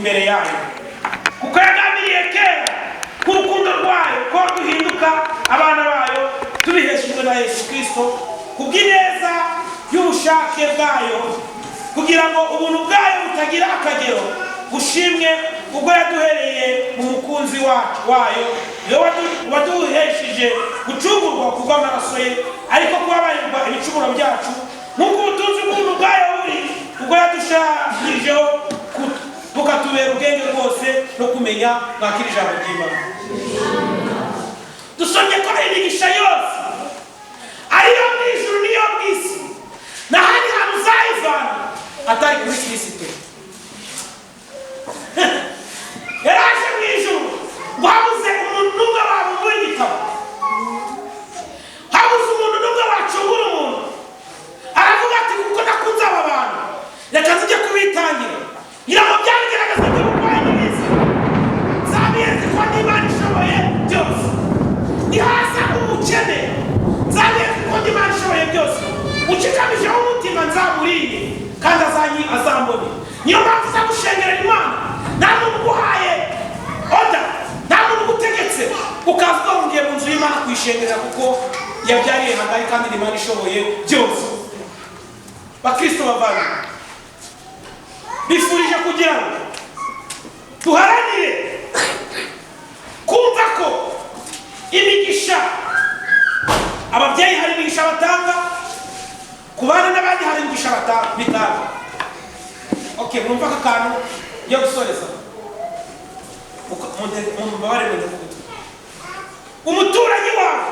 imbere yayo, kuko yagambiriye kera k'urukundo rwayo ko duhinduka abana bayo tubiheshejwe na Yesu Kristo kubw'ineza y'ubushake bwayo, kugira ngo ubuntu bwayo butagira akagero bushimwe ubwo yaduhereye mu mukunzi wayo yo waduhesheje gucungurwa kubw'amaraso ye, ariko kubabarirwa ibicumuro byacu nk'uko ubutunzi bw'ubuntu bwayo buri ubwo yadushyizeho bukatubera ubwenge bwose no kumenya mwakira ijambo ry'Imana. Dusomye ko imigisha yose ariyo mu ijuru n'iyo mu isi n'ahandi hantu uzayivana atari kuri Kristo. Yaraje mu ijuru ngo habuze umuntu n'umwe wabura igitabo, habuze umuntu n'umwe wacungura umuntu. Aravuga ati kuko nakunze aba bantu reka nzijye kubitangira ngira ngo byabigaragaza ko uburwayi n'ibiza nzabizi ko n'Imana ishoboye byose. Nihaza umukene nzabizi ko n'Imana ishoboye byose. Ucikamijeho umutima nzamuriye kandi azambone. Niyo mpamvu uza gushengerera Imana nta muntu uguhaye oda, nta muntu ugutegetse ukavuga ngo ngiye mu nzu y'Imana kuyishengerera kuko yabyariye Hagari kandi n'Imana ishoboye byose. Bakristo bavana bifurije kugira ngo duharanire kumva ko imigisha ababyeyi hari imigisha batanga ku bana n'abandi, hari imigisha bitanga. Okay, mwumva aka kantu yo gusoreza mu mbabare mu ndavuga umuturanyi wawe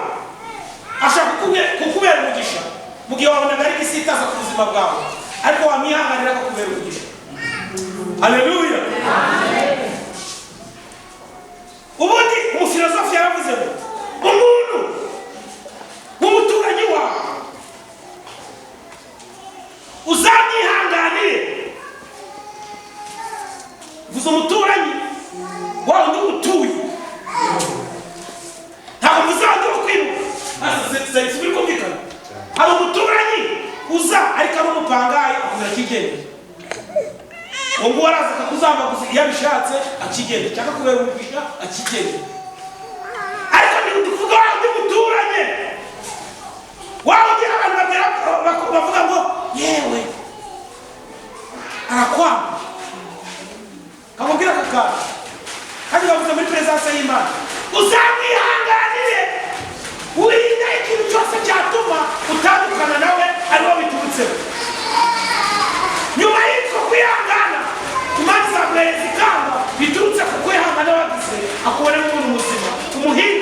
ashaka kukubera umugisha mu gihe wabonaga ari gisitaza ku buzima bwawe, ariko wamwihanganira akakubera umugisha. Haleluya, amen. Ubundi umufilosofi yaravuze ngo umuntu w'umuturanyi wawe uzamwihanganire. Vuze umuturanyi wawe ndi utuye, ntabwo muzajya wo kwibuka zibiri kumvikana. Hari umuturanyi uza ariko ari umupangayi akuzana akigendera, uwo nguwo araza akakuzambaguza iyo abishatse akigendera, cyangwa kubera umugisha akigendera. Ariko ndi kuvuga wawe ndi umuturanye wawe ugira abantu bavuga ngo yewe arakwanga, kamubwira kakara kandi bavuze muri presence y'Imana uzamwihanganire, wirinde ikintu cyose cyatuma utandukana nawe ariwo biturutseho. Nyuma y'uko kwihangana Imana izaguhereza ikamba biturutse ku kwihangana wagize akubone nk'umuntu muzima umuhinga